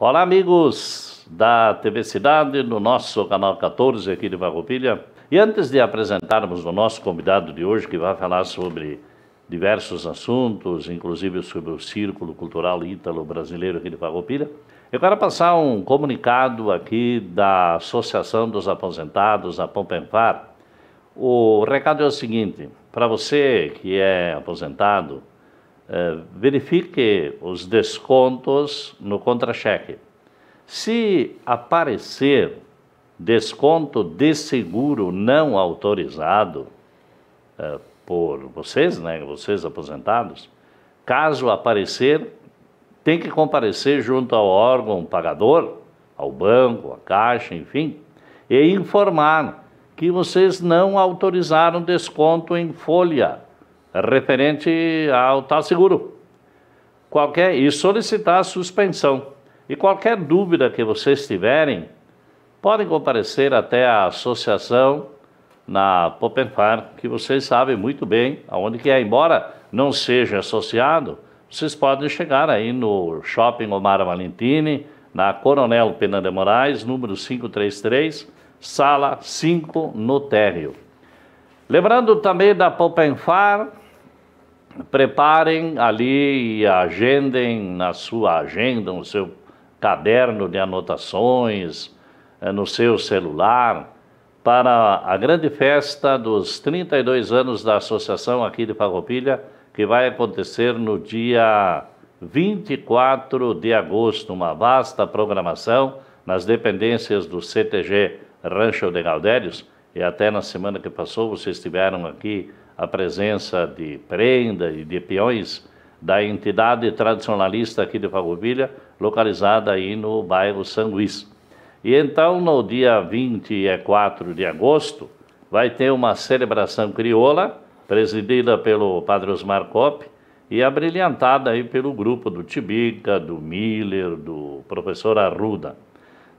Olá, amigos da TV Cidade, no nosso canal 14 aqui de Farroupilha. E antes de apresentarmos o nosso convidado de hoje, que vai falar sobre diversos assuntos, inclusive sobre o Círculo Cultural Ítalo-Brasileiro aqui de Farroupilha, eu quero passar um comunicado aqui da Associação dos Aposentados, a Pompenfar. O recado é o seguinte: para você que é aposentado, verifique os descontos no contra-cheque. Se aparecer desconto de seguro não autorizado por vocês, né, vocês aposentados, caso aparecer, tem que comparecer junto ao órgão pagador, ao banco, à caixa, enfim, e informar que vocês não autorizaram desconto em folha referente ao tal seguro. E solicitar a suspensão. E qualquer dúvida que vocês tiverem, podem comparecer até a associação na Pompenfar, que vocês sabem muito bem aonde que é. Embora não seja associado, vocês podem chegar aí no Shopping Omar Valentini, na Coronel Pena de Moraes, número 533, sala 5, no térreo. Lembrando também da Pompenfar, preparem ali e agendem na sua agenda, no seu caderno de anotações, no seu celular, para a grande festa dos 32 anos da associação aqui de Farroupilha, que vai acontecer no dia 24 de agosto, uma vasta programação nas dependências do CTG Rancho de Gaudérios, e até na semana que passou vocês tiveram aqui a presença de prenda e de peões da entidade tradicionalista aqui de Farroupilha, localizada aí no bairro São Luís. E então, no dia 24 de agosto, vai ter uma celebração crioula, presidida pelo Padre Osmar Kopp, e abrilhantada aí pelo grupo do Tibica, do Miller, do professor Arruda.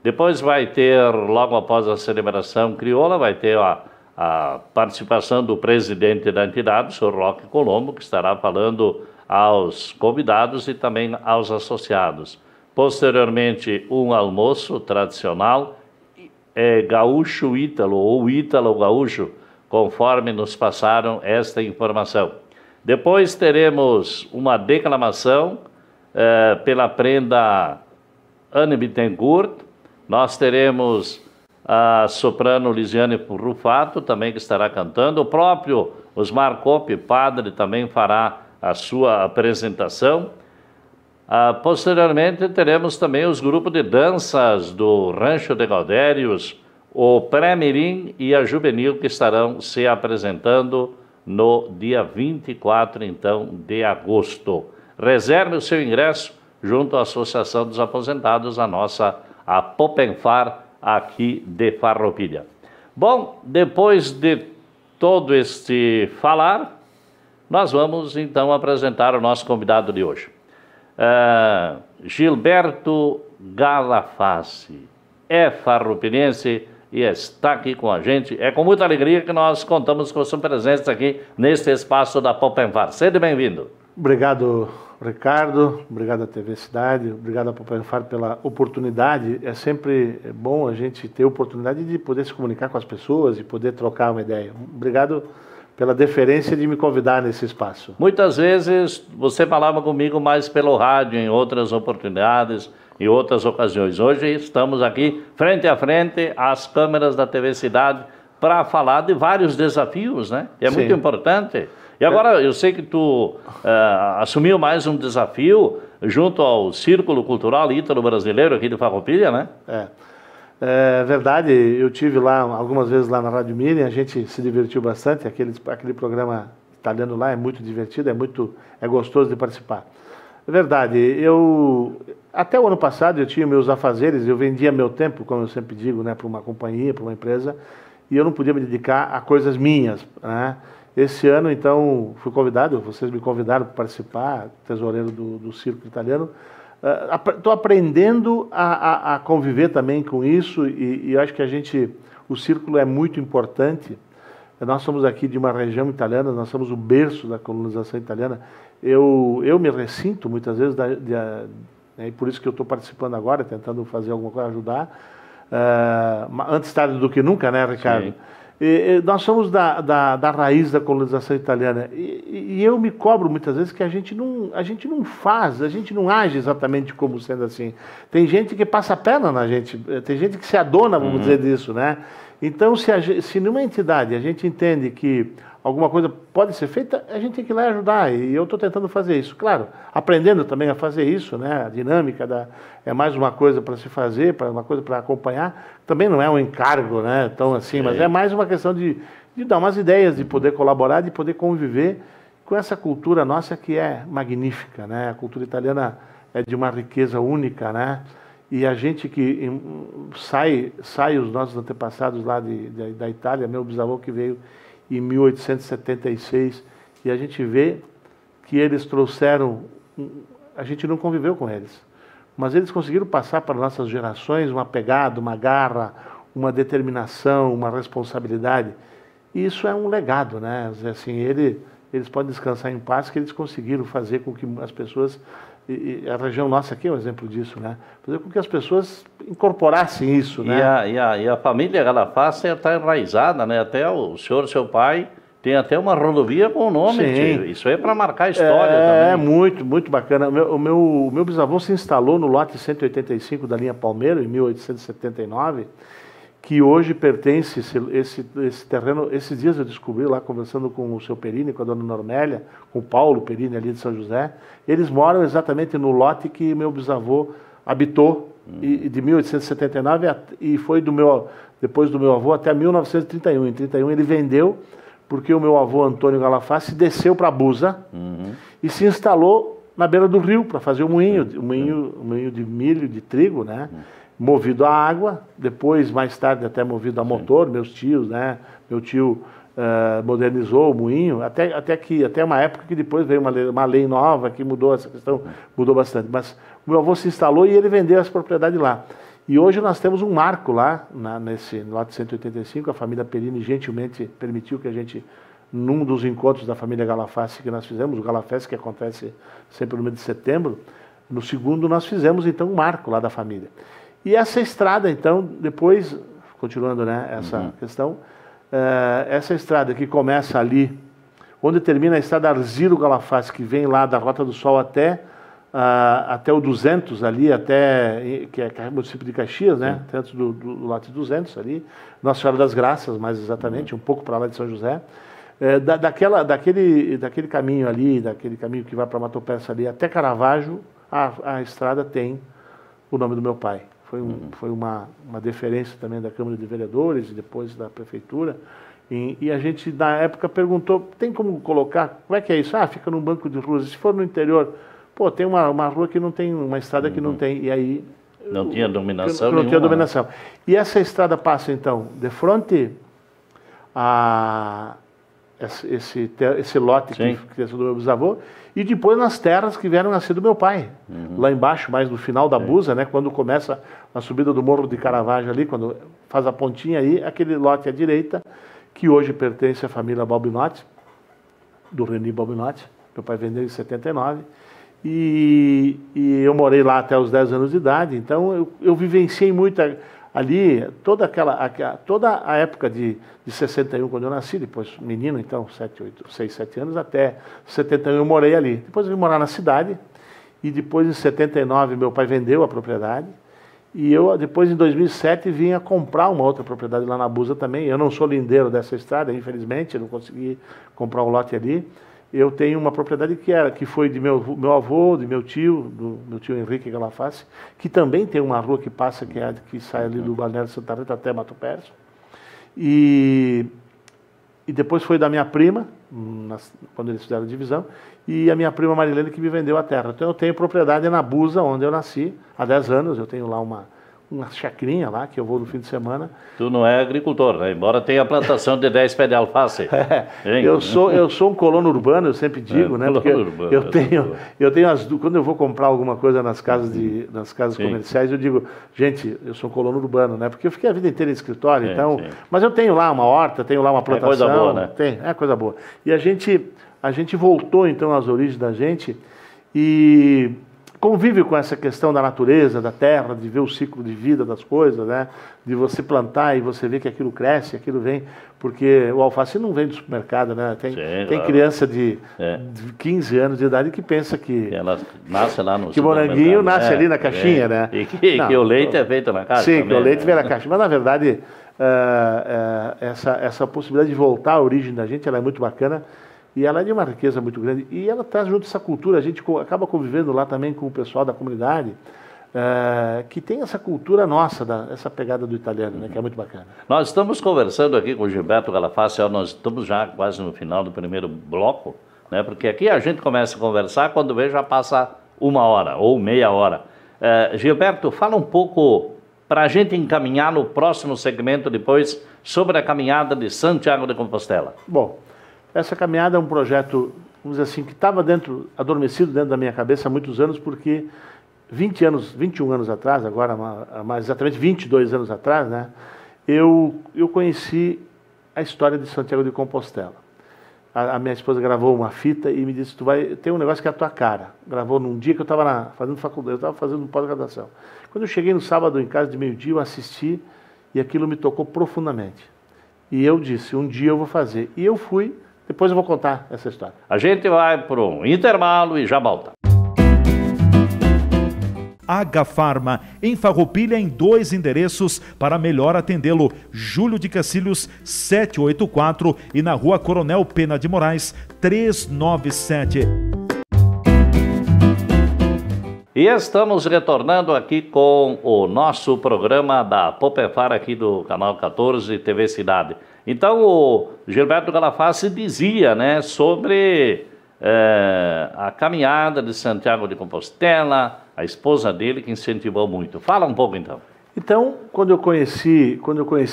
Depois vai ter, logo após a celebração crioula, vai ter a participação do presidente da entidade, o senhor Roque Colombo, que estará falando aos convidados e também aos associados. Posteriormente, um almoço tradicional, gaúcho ítalo ou ítalo gaúcho, conforme nos passaram esta informação. Depois teremos uma declamação pela prenda Anne Bittencourt. Nós teremos a soprano Lisiane Rufato, também que estará cantando. O próprio Osmar Kopp, padre, também fará a sua apresentação. Posteriormente, teremos também os grupos de danças do Rancho de Gaudérios, o Pré-Mirim e a Juvenil, que estarão se apresentando no dia 24, então, de agosto. Reserve o seu ingresso junto à Associação dos Aposentados, a Pompenfar, aqui de Farroupilha. Bom, depois de todo este falar, nós vamos então apresentar o nosso convidado de hoje. Gilberto Galafassi é farroupilhense e está aqui com a gente. É com muita alegria que nós contamos com a sua presença aqui neste espaço da Pompenfar. Seja bem-vindo. Obrigado, Ricardo. Obrigado à TV Cidade. Obrigado à Pompenfar pela oportunidade. É sempre bom a gente ter a oportunidade de poder se comunicar com as pessoas e poder trocar uma ideia. Obrigado pela deferência de me convidar nesse espaço. Muitas vezes você falava comigo mais pelo rádio, em outras oportunidades, em outras ocasiões. Hoje estamos aqui, frente a frente, às câmeras da TV Cidade, para falar de vários desafios, né? É Sim. Muito importante. E agora, eu sei que tu assumiu mais um desafio junto ao Círculo Cultural Ítalo-Brasileiro aqui de Farroupilha, né? É verdade, eu tive lá algumas vezes lá na Rádio Miriam, a gente se divertiu bastante, aquele programa italiano lá é muito divertido, é gostoso de participar. É verdade, até o ano passado eu tinha meus afazeres, eu vendia meu tempo, como eu sempre digo, né, para uma companhia, para uma empresa, e eu não podia me dedicar a coisas minhas, né? Esse ano, então, fui convidado, vocês me convidaram para participar, tesoureiro do Círculo Italiano. Estou aprendendo a conviver também com isso e eu acho que o Círculo é muito importante. Nós somos aqui de uma região italiana, nós somos o berço da colonização italiana. Eu me ressinto muitas vezes né? E por isso que eu estou participando agora, tentando fazer alguma coisa, ajudar. Antes tarde do que nunca, né, Ricardo? Sim. Nós somos da raiz da colonização italiana e eu me cobro muitas vezes que a gente não faz, a gente não age exatamente como sendo assim. Tem gente que passa a perna na gente, tem gente que se adona, vamos dizer disso, né? Então, se numa entidade a gente entende que alguma coisa pode ser feita, a gente tem que ir lá e ajudar. E eu estou tentando fazer isso. Claro, aprendendo também a fazer isso, né? A dinâmica é mais uma coisa para se fazer, uma coisa para acompanhar. Também não é um encargo, né? Tão assim, mas é mais uma questão de dar umas ideias, de poder colaborar, de poder conviver com essa cultura nossa que é magnífica, né? A cultura italiana é de uma riqueza única, né? E a gente que sai os nossos antepassados lá da Itália, meu bisavô que veio em 1876, e a gente vê que eles trouxeram, a gente não conviveu com eles, mas eles conseguiram passar para nossas gerações uma pegada, uma garra, uma determinação, uma responsabilidade, e isso é um legado, né? Assim, eles podem descansar em paz, que eles conseguiram fazer com que as pessoas, e a região nossa aqui é um exemplo disso, né? Fazer com que as pessoas incorporassem isso, né? E a família Galafassi está enraizada, né? Até o senhor, seu pai, tem até uma rodovia com o nome. Tio. Isso aí é para marcar a história também. É muito, muito bacana. O meu bisavô se instalou no lote 185 da linha Palmeiro, em 1879, que hoje pertence, esse terreno, esses dias eu descobri lá, conversando com o seu Perini, com a dona Normélia, com o Paulo Perini ali de São José, eles moram exatamente no lote que meu bisavô habitou, de 1879, e foi depois do meu avô até 1931. Em 31 ele vendeu, porque o meu avô Antônio Galafassi desceu para Busa e se instalou na beira do rio para fazer um moinho de milho, de trigo, né? Movido a água, depois, mais tarde, até movido a motor, meus tios, né? Meu tio modernizou o moinho, até uma época que depois veio uma lei nova que mudou essa questão, mudou bastante. Mas o meu avô se instalou e ele vendeu essa propriedade lá. E hoje nós temos um marco lá, no lote 185, a família Perini gentilmente permitiu que a gente, num dos encontros da família Galafassi que nós fizemos, o Galafest, que acontece sempre no mês de setembro, no segundo nós fizemos então um marco lá da família. E essa estrada, então, depois, continuando, né, essa questão, essa estrada que começa ali, onde termina a estrada Arziro Galafassi, que vem lá da Rota do Sol até o 200 ali, que é o município de Caxias, né, até antes do lote 200 ali, Nossa Senhora das Graças, mais exatamente, um pouco para lá de São José, daquele caminho ali, daquele caminho que vai para Mato Persa ali, até Caravaggio, a estrada tem o nome do meu pai. Foi uma deferência também da Câmara de Vereadores e depois da Prefeitura. E a gente, na época, perguntou, tem como colocar, como é que é isso? Fica num banco de ruas. E se for no interior, tem uma rua que não tem, uma estrada que não tem. E aí... Não tinha dominação Não tinha dominação. E essa estrada passa, então, de frente a esse lote que é do meu bisavô, e depois nas terras que vieram nascer do meu pai. Lá embaixo, mais no final da Busa, né, quando começa a subida do Morro de Caravaggio ali, quando faz a pontinha aí, aquele lote à direita, que hoje pertence à família Balbinotti, do Reni Balbinotti. Meu pai vendeu em 79. E eu morei lá até os 10 anos de idade, então eu vivenciei muito ali, toda a época de 61, quando eu nasci, depois menino, então, 6, 7 anos, até 71 eu morei ali. Depois eu vim morar na cidade, e depois em 79 meu pai vendeu a propriedade, e eu depois em 2007 vim a comprar uma outra propriedade lá na Busa também. Eu não sou lindeiro dessa estrada, infelizmente, eu não consegui comprar um lote ali. Eu tenho uma propriedade que foi de meu avô, de meu tio, do meu tio Henrique Galafassi, que também tem uma rua que passa, que sai ali do Balneário Santa Rita até Mato Perso. E depois foi da minha prima, quando eles fizeram a divisão, e a minha prima Marilene que me vendeu a terra. Então eu tenho propriedade na Busa, onde eu nasci, há 10 anos, eu tenho lá uma chacrinha lá, que eu vou no fim de semana. Tu não é agricultor, né? Embora tenha a plantação de 10 pés de alface. Eu sou um colono urbano, eu sempre digo, né? Porque eu tenho quando eu vou comprar alguma coisa nas casas comerciais, eu digo, gente, eu sou um colono urbano, né? Porque eu fiquei a vida inteira em escritório, mas eu tenho lá uma horta, tenho lá uma plantação. É coisa boa, né? É coisa boa. E a gente voltou, então, às origens da gente, e convive com essa questão da natureza, da terra, de ver o ciclo de vida das coisas, né? De você plantar e você ver que aquilo cresce, aquilo vem, porque o alface não vem do supermercado, né? Tem claro. criança de 15 anos de idade que pensa que ela nasce lá no que moranguinho nasce ali na caixinha, né? E que o leite é feito na casa. Sim, também, que o leite vem na caixa. Mas, na verdade, essa possibilidade de voltar à origem da gente, ela é muito bacana. E ela é de uma riqueza muito grande. E ela traz junto essa cultura, a gente acaba convivendo lá também com o pessoal da comunidade, que tem essa cultura nossa, essa pegada do italiano, né, que é muito bacana. Nós estamos conversando aqui com o Gilberto Galafassi, nós estamos já quase no final do primeiro bloco, né, porque aqui a gente começa a conversar, quando vê já passa 1 hora ou meia hora. Gilberto, fala um pouco, para a gente encaminhar no próximo segmento depois, sobre a caminhada de Santiago de Compostela. Bom, essa caminhada é um projeto, vamos dizer assim, que estava adormecido dentro da minha cabeça há muitos anos, porque 21 anos atrás, agora mais exatamente 22 anos atrás, né, eu conheci a história de Santiago de Compostela. A minha esposa gravou uma fita e me disse, tem um negócio que é a tua cara. Gravou num dia que eu estava fazendo faculdade, eu estava fazendo pós-graduação. Quando eu cheguei no sábado em casa de meio-dia, eu assisti e aquilo me tocou profundamente. E eu disse, um dia eu vou fazer. E eu fui. Depois eu vou contar essa história. A gente vai para um intervalo e já volta. H-Farma, em Farroupilha, em 2 endereços para melhor atendê-lo. Júlio de Cacilhos, 784 e na Rua Coronel Pena de Moraes, 397. E estamos retornando aqui com o nosso programa da Popefar aqui do Canal 14 TV Cidade. Então o Gilberto Galafassi dizia, né, sobre a caminhada de Santiago de Compostela, a esposa dele que incentivou muito. Fala um pouco então. Então, quando eu conheci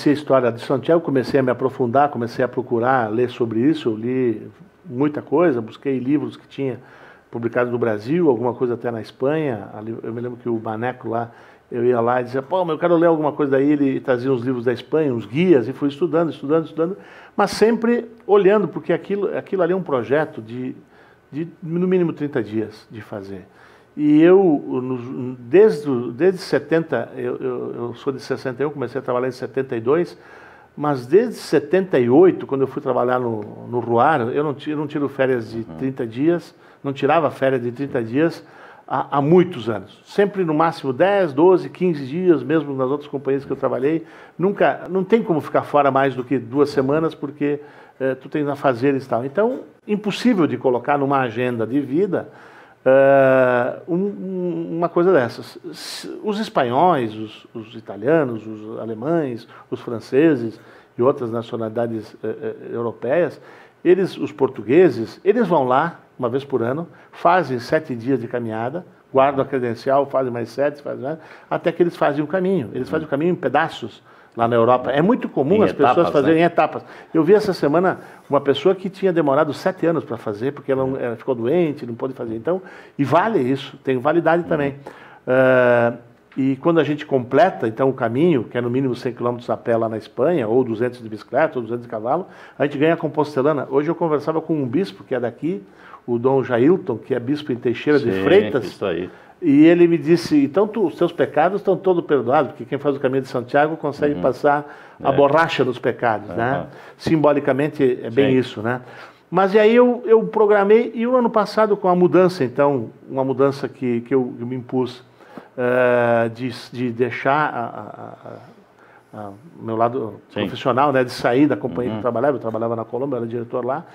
a história de Santiago, comecei a me aprofundar, comecei a procurar, ler sobre isso, eu li muita coisa, busquei livros que tinha publicados no Brasil, alguma coisa até na Espanha. Eu me lembro que o Maneco lá, eu ia lá e dizia, pô, mas eu quero ler alguma coisa daí, ele trazia uns livros da Espanha, uns guias, e fui estudando, mas sempre olhando, porque aquilo ali é um projeto de no mínimo 30 dias de fazer. E eu, desde 70, eu sou de 61, comecei a trabalhar em 72, mas desde 78, quando eu fui trabalhar no Ruar, eu não tiro férias de 30 dias, não tirava férias de 30 dias há muitos anos. Sempre no máximo 10, 12, 15 dias, mesmo nas outras companhias que eu trabalhei. Não tem como ficar fora mais do que 2 semanas, porque tu tens afazeres e tal. Então, impossível de colocar numa agenda de vida uma coisa dessas. Os espanhóis, os italianos, os alemães, os franceses e outras nacionalidades europeias, os portugueses, eles vão lá uma vez por ano, fazem 7 dias de caminhada, guardam a credencial, fazem mais 7, até que eles fazem o caminho. Eles fazem o caminho em pedaços lá na Europa. É muito comum as pessoas fazerem etapas. Eu vi essa semana uma pessoa que tinha demorado 7 anos para fazer, porque ela ficou doente, não pôde fazer. Então, e vale isso, tem validade também. E quando a gente completa, então, o caminho, que é no mínimo 100 km a pé lá na Espanha, ou 200 de bicicleta, ou 200 de cavalo, a gente ganha a compostelana. Hoje eu conversava com um bispo que é daqui, o Dom Jailton, que é bispo em Teixeira de Freitas. Isso aí. E ele me disse, então os seus pecados estão todos perdoados, porque quem faz o caminho de Santiago consegue passar a borracha nos pecados, né? Simbolicamente é bem isso, né? Mas e aí eu programei, e o ano passado com a mudança, então, uma mudança que eu me impus, de deixar meu lado profissional, né, de sair da companhia que eu trabalhava na Colômbia, eu era diretor lá,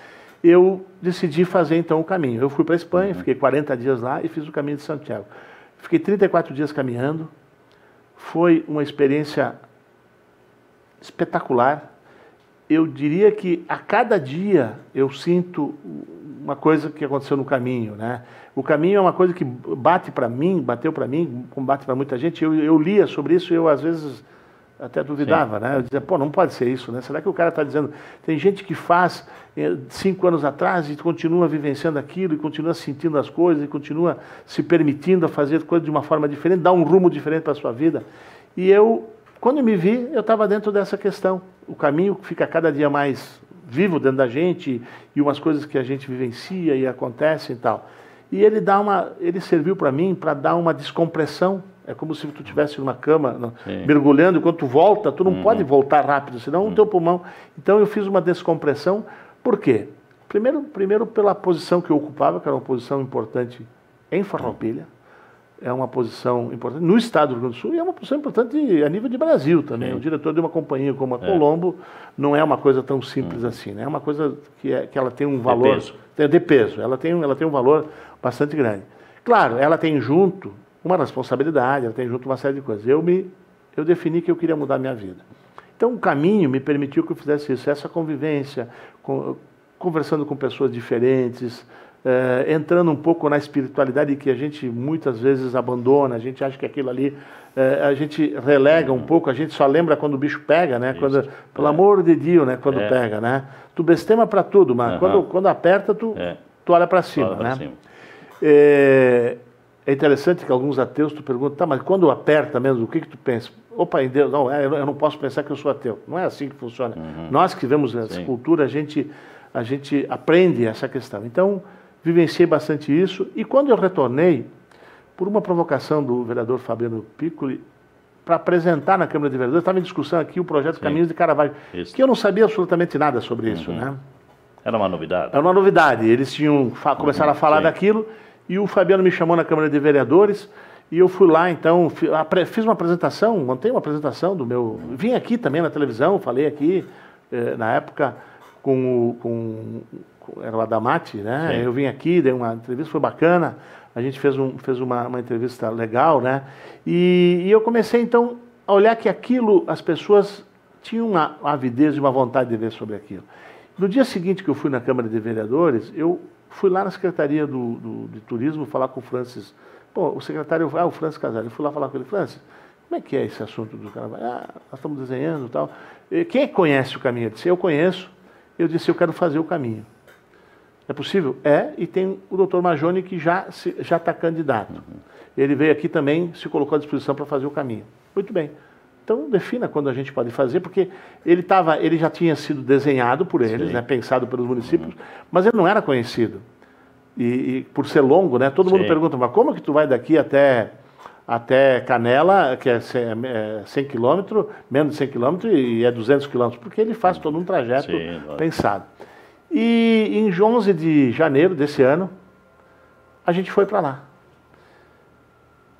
eu decidi fazer então o caminho. Eu fui para a Espanha, fiquei 40 dias lá e fiz o caminho de Santiago. Fiquei 34 dias caminhando, foi uma experiência espetacular. Eu diria que a cada dia eu sinto uma coisa que aconteceu no caminho, né? O caminho é uma coisa que bateu para mim, como bate para muita gente. Eu lia sobre isso e eu às vezes até duvidava, né? Eu dizia, pô, não pode ser isso, né? Será que o cara está dizendo... Tem gente que faz 5 anos atrás e continua vivenciando aquilo, e continua sentindo as coisas, e continua se permitindo a fazer coisas de uma forma diferente, dar um rumo diferente para a sua vida. E eu, quando eu me vi, eu estava dentro dessa questão. O caminho fica cada dia mais vivo dentro da gente, e umas coisas que a gente vivencia e acontecem e tal. E ele serviu para mim para dar uma descompressão. É como se tu estivesse numa cama, mergulhando, e quando tu volta, tu não pode voltar rápido, senão o teu pulmão... Então eu fiz uma descompressão. Por quê? Primeiro pela posição que eu ocupava, que era uma posição importante em Farroupilha, é uma posição importante no estado do Rio Grande do Sul, e é uma posição importante a nível de Brasil também. O diretor de uma companhia como a Colombo não é uma coisa tão simples assim, né? É uma coisa que ela tem um valor... De peso. Ela tem um valor bastante grande. Claro, ela tem junto uma responsabilidade, ela tem junto uma série de coisas. Eu defini que eu queria mudar a minha vida. Então o caminho me permitiu que eu fizesse isso, essa convivência, conversando com pessoas diferentes, entrando um pouco na espiritualidade que a gente muitas vezes abandona, a gente acha que aquilo ali, a gente relega um pouco, a gente só lembra quando o bicho pega, né? Quando, pelo amor de Deus, né? Quando pega, né? Tu bestema para tudo, mas quando aperta, tu olha para cima, né? É interessante que alguns ateus tu perguntam, tá, mas quando aperta mesmo, o que tu pensa? Opa, em Deus, não, eu não posso pensar que eu sou ateu. Não é assim que funciona. Nós que vemos essa cultura, a gente aprende essa questão. Então, vivenciei bastante isso, e quando eu retornei, por uma provocação do vereador Fabiano Piccoli, para apresentar na Câmara de Vereadores, estava em discussão aqui o projeto Caminhos de Caravaggio, que eu não sabia absolutamente nada sobre isso, né? Era uma novidade. Era uma novidade. Eles tinham começaram a falar daquilo, e o Fabiano me chamou na Câmara de Vereadores, e eu fui lá, então, fiz uma apresentação, montei uma apresentação do meu... Vim aqui também na televisão, falei aqui, na época, era o Adamati, né? Eu vim aqui, dei uma entrevista, foi bacana, a gente fez uma entrevista legal, né? E eu comecei, então, a olhar que aquilo, as pessoas tinham uma avidez e uma vontade de ver sobre aquilo. No dia seguinte que eu fui na Câmara de Vereadores, eu fui lá na Secretaria de Turismo falar com o Francis. Bom, o secretário, o Francis Casale, eu fui lá falar com ele, Francis, como é que é esse assunto do carnaval? Nós estamos desenhando e tal. Quem conhece o caminho? Eu disse, eu conheço. Eu disse, eu quero fazer o caminho. É possível? E tem o doutor Majoni que já está candidato. Ele veio aqui também, se colocou à disposição para fazer o caminho. Muito bem. Então, defina quando a gente pode fazer, porque ele já tinha sido desenhado por eles, né, pensado pelos municípios, mas ele não era conhecido. E por ser longo, né, todo mundo pergunta, mas como que tu vai daqui até Canela, que é 100 km, menos de 100 km, e é 200 km? Porque ele faz todo um trajeto pensado. E em 11 de janeiro desse ano, a gente foi para lá.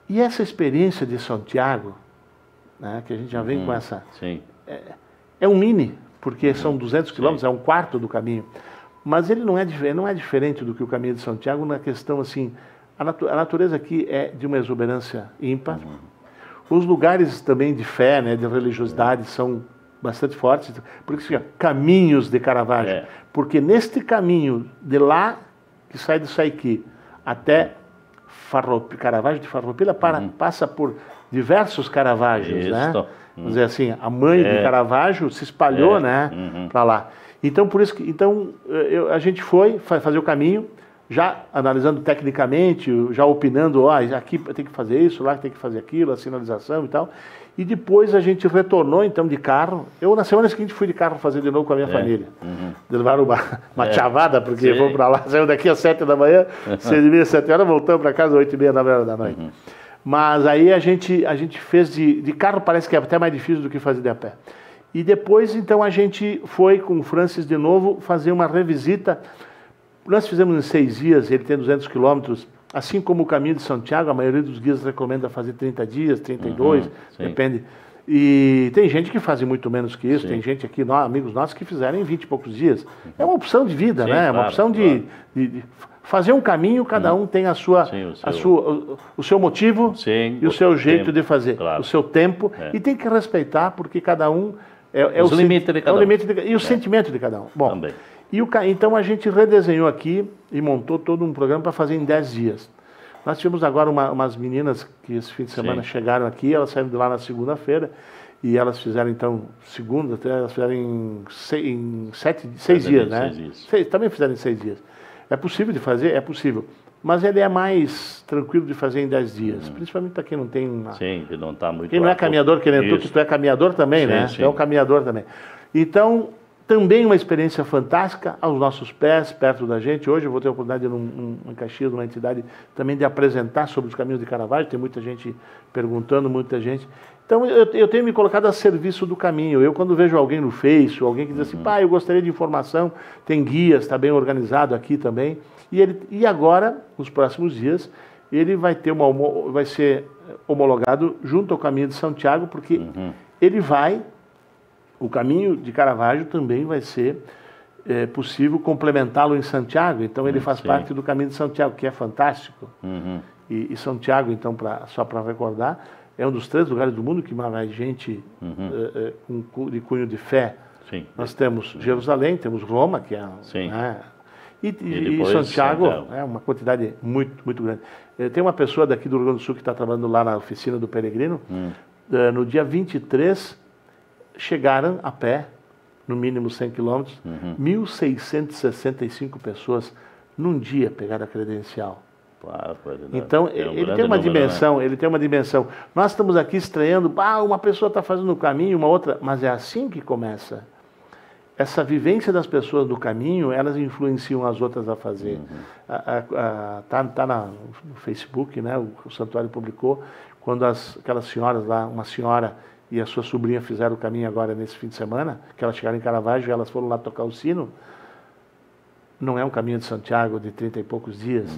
E essa experiência de Santiago, né, que a gente já vem com essa... É um mini, porque são 200 quilômetros, é um quarto do caminho. Mas ele não é diferente do que o caminho de Santiago na questão assim... A natureza aqui é de uma exuberância ímpar. Os lugares também de fé, né, de religiosidade, são bastante fortes. Por isso, caminhos de Caravaggio. Porque neste caminho, de lá, que sai do Saiqui, até Caravaggio de Farroupilha, passa por diversos Caravaggios, né? Vamos dizer assim, a mãe de Caravaggio se espalhou, né, para lá. Então, por isso que a gente foi fazer o caminho, já analisando tecnicamente, já opinando, aqui tem que fazer isso, lá tem que fazer aquilo, a sinalização e tal. E depois a gente retornou, então, de carro. Eu, na semana seguinte, fui de carro fazer de novo com a minha família. Levaram uma chavada, porque fomos para lá, saímos daqui às 7 da manhã, 6h30, 7 horas, voltamos para casa às 8h30, 9 horas da noite. Mas aí a gente fez de carro, parece que é até mais difícil do que fazer de a pé. E depois, então, a gente foi com o Francis de novo fazer uma revisita. Nós fizemos em 6 dias, ele tem 200 quilômetros, assim como o caminho de Santiago, a maioria dos guias recomenda fazer 30 dias, 32, depende. E tem gente que faz muito menos que isso, tem gente aqui, amigos nossos, que fizeram em 20 e poucos dias. É uma opção de vida, né? É uma opção de fazer um caminho, cada um tem o seu motivo e o seu jeito de fazer, o seu tempo, e tem que respeitar, porque cada um é o limite de cada um. E o sentimento de cada um. Bom, também. Então a gente redesenhou aqui e montou todo um programa para fazer em 10 dias. Nós tivemos agora umas meninas que esse fim de semana chegaram aqui, elas saíram de lá na segunda-feira, e elas fizeram então, elas fizeram em 6 dias, né? 6 dias. Também fizeram em 6 dias. É possível de fazer? É possível. Mas ele é mais tranquilo de fazer em 10 dias, principalmente para quem não tem uma... Sim, que não está muito... Quem não é caminhador, que nem tu é caminhador também, né? Tu é um caminhador também. Então, Também uma experiência fantástica aos nossos pés, perto da gente. Hoje eu vou ter a oportunidade em Caxias, numa entidade, também de apresentar sobre os caminhos de Caravaggio. Tem muita gente perguntando, muita gente. Então eu tenho me colocado a serviço do caminho. Eu, quando vejo alguém no Face, ou alguém que diz assim, pá, eu gostaria de informação, tem guias, está bem organizado aqui também. E agora, nos próximos dias, ele vai ser homologado junto ao Caminho de Santiago, porque o Caminho de Caravaggio também vai ser possível complementá-lo em Santiago. Então ele faz parte do Caminho de Santiago, que é fantástico. E Santiago, então, só para recordar, é um dos 3 lugares do mundo que mais gente de cunho de fé. Sim. Nós temos Jerusalém, temos Roma, que é... Né, e Santiago é uma quantidade muito, muito grande. Tem uma pessoa daqui do Rio Grande do Sul que está trabalhando lá na oficina do Peregrino. No dia 23, chegaram a pé, no mínimo 100 quilômetros, 1.665 pessoas num dia pegaram a credencial. Então, ele tem uma dimensão, ele tem uma dimensão. Nós estamos aqui estreando, uma pessoa está fazendo o caminho, uma outra, mas é assim que começa. Essa vivência das pessoas do caminho, elas influenciam as outras a fazer. Tá no Facebook, né? O Santuário publicou, quando aquelas senhoras lá, uma senhora e a sua sobrinha fizeram o caminho agora nesse fim de semana, que elas chegaram em Caravaggio, elas foram lá tocar o sino. Não é um caminho de Santiago de 30 e poucos dias,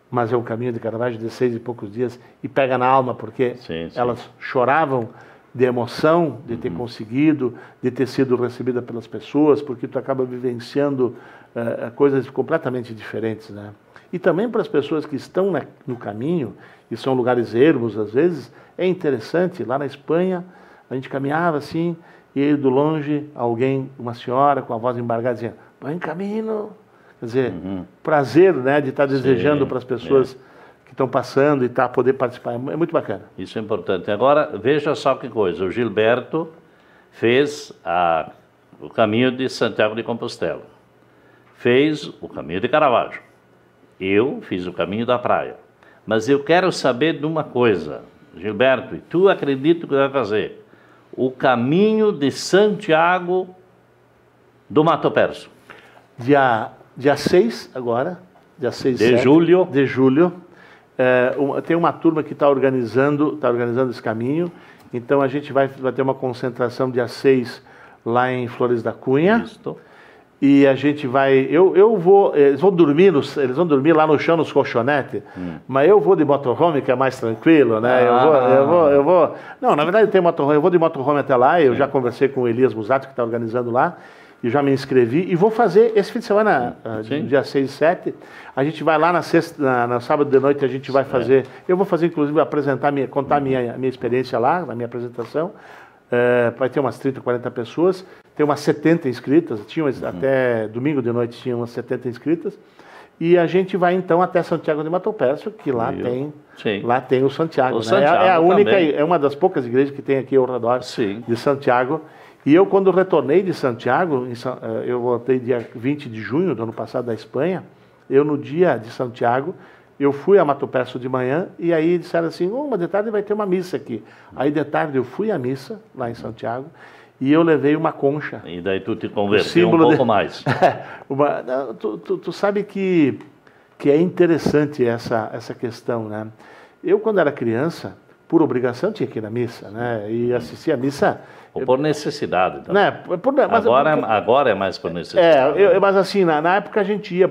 mas é um caminho de Caravaggio de 6 e poucos dias, e pega na alma, porque elas choravam de emoção, de ter conseguido, de ter sido recebida pelas pessoas, porque tu acaba vivenciando coisas completamente diferentes, né? E também para as pessoas que estão no caminho, e são lugares ermos às vezes, é interessante. Lá na Espanha, a gente caminhava assim, e aí do longe, uma senhora com a voz embargada, dizia, vai em caminho. Quer dizer, prazer, né, de estar desejando para as pessoas que estão passando e poder participar. É muito bacana. Isso é importante. Agora, veja só que coisa. O Gilberto fez o caminho de Santiago de Compostela. Fez o caminho de Caravaggio. Eu fiz o caminho da praia. Mas eu quero saber de uma coisa, Gilberto, e tu acredito que vai fazer. O caminho de Santiago do Mato Perso. Dia 6 agora, dia 6 de julho. De julho. Tem uma turma que está organizando esse caminho. Então a gente vai ter uma concentração dia 6 lá em Flores da Cunha. Isso. E a gente vai... eles vão dormir lá no chão, nos colchonetes, mas eu vou de motorhome, que é mais tranquilo, né? Eu vou... Não, na verdade tem motorhome, eu vou de motorhome até lá, eu já conversei com o Elias Musato, que está organizando lá, e já me inscrevi, e vou fazer esse fim de semana, dia 6 e 7, a gente vai lá na sábado de noite, a gente vai fazer... Eu vou fazer, inclusive, contar a minha experiência lá, na minha apresentação. Vai ter umas 30, 40 pessoas, tem umas 70 inscritas, até domingo de noite tinha umas 70 inscritas, e a gente vai então até Santiago de Mato Perso, que lá tem o Santiago. Né? É uma das poucas igrejas que tem aqui ao redor de Santiago. E eu, quando retornei de Santiago, eu voltei dia 20 de junho do ano passado da Espanha, no dia de Santiago, eu fui a Mato Perso de manhã, e aí disseram assim, de tarde vai ter uma missa aqui. Aí de tarde eu fui à missa, lá em Santiago, e eu levei uma concha. E daí tu te converteu um pouco mais. Tu sabe que é interessante essa questão, né? Eu, quando era criança, por obrigação, tinha que ir na missa, né? E assistir a missa... Ou por necessidade. Então. Né? Agora é mais por necessidade. Mas assim, na época a gente ia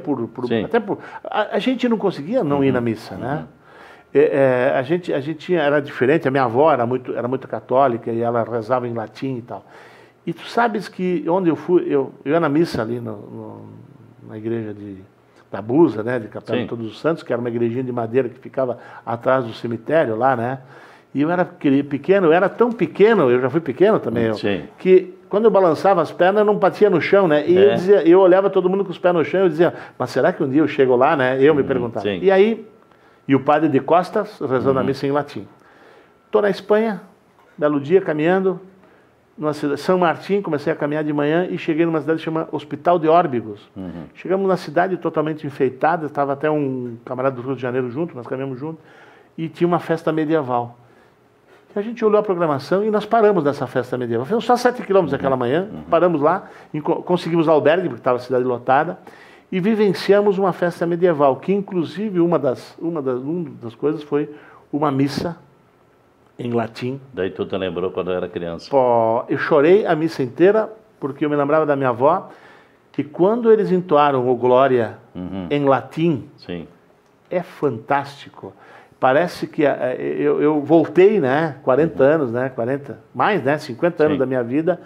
a gente não conseguia não ir na missa, né? A gente era diferente, a minha avó era muito católica e ela rezava em latim e tal. E tu sabes que onde eu fui, eu ia na missa ali na igreja da Busa, né? De Capela de Todos os Santos, que era uma igrejinha de madeira que ficava atrás do cemitério lá, né? E eu era pequeno, eu era tão pequeno, eu já fui pequeno também, que quando eu balançava as pernas, eu não batia no chão, né? E eu olhava todo mundo com os pés no chão e eu dizia, mas será que um dia eu chego lá, né? Eu me perguntava. E aí, o padre de costas, rezando a missa em latim. Estou na Espanha, belo dia, caminhando, numa cidade, São Martim, comecei a caminhar de manhã e cheguei numa cidade chamada Hospital de Órbigos. Chegamos na cidade totalmente enfeitada, estava até um camarada do Rio de Janeiro junto, nós caminhamos juntos, e tinha uma festa medieval. que a gente olhou a programação e nós paramos nessa festa medieval. Fizemos só 7 quilômetros aquela manhã, paramos lá, conseguimos albergue, porque estava a cidade lotada, e vivenciamos uma festa medieval, que inclusive uma das coisas foi uma missa em latim. Daí tu te lembrou quando eu era criança. Pô, eu chorei a missa inteira, porque eu me lembrava da minha avó, e quando eles entoaram o Glória em latim, Sim. é fantástico. Parece que eu voltei, né, 40 anos, né, 40, mais, né, 50 anos Sim. da minha vida,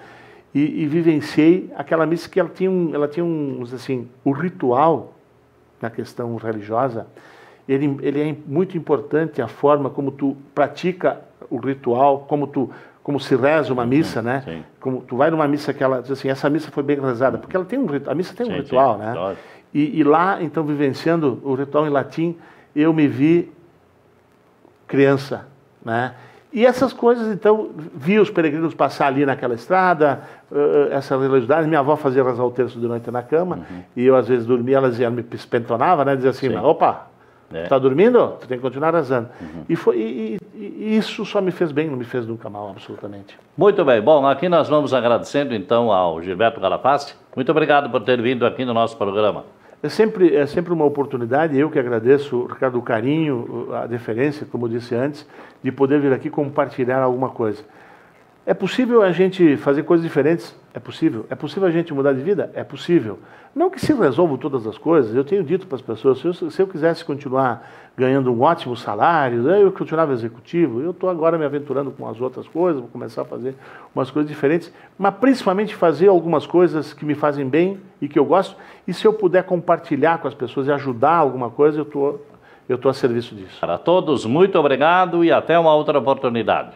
e vivenciei aquela missa que ela tinha assim, o ritual na questão religiosa, ele é muito importante a forma como tu pratica o ritual, como se reza uma missa, né? Sim. Como tu vai numa missa que ela diz assim, essa missa foi bem rezada, porque ela tem a missa tem um Sim, ritual, sim, né? claro. E lá, então, vivenciando o ritual em latim, eu me vi criança, né? E essas coisas, então, vi os peregrinos passar ali naquela estrada, essa religiosidade. Minha avó fazia rezar o terço de noite na cama, e eu às vezes dormia, ela me espentonava, né? Dizia assim, Sim. opa, É. tu tá dormindo? Tu tem que continuar rezando. E isso só me fez bem, não me fez nunca mal, absolutamente. Muito bem. Bom, aqui nós vamos agradecendo então ao Gilberto Galafassi. Muito obrigado por ter vindo aqui no nosso programa. É sempre uma oportunidade, eu que agradeço, Ricardo, o carinho, a deferência, como eu disse antes, de poder vir aqui compartilhar alguma coisa. É possível a gente fazer coisas diferentes? É possível. É possível a gente mudar de vida? É possível. Não que se resolvam todas as coisas, eu tenho dito para as pessoas, se eu quisesse continuar ganhando um ótimo salário, eu continuava executivo, eu estou agora me aventurando com as outras coisas, vou começar a fazer umas coisas diferentes, mas principalmente fazer algumas coisas que me fazem bem e que eu gosto, e se eu puder compartilhar com as pessoas e ajudar alguma coisa, eu estou a serviço disso. Para todos, muito obrigado e até uma outra oportunidade.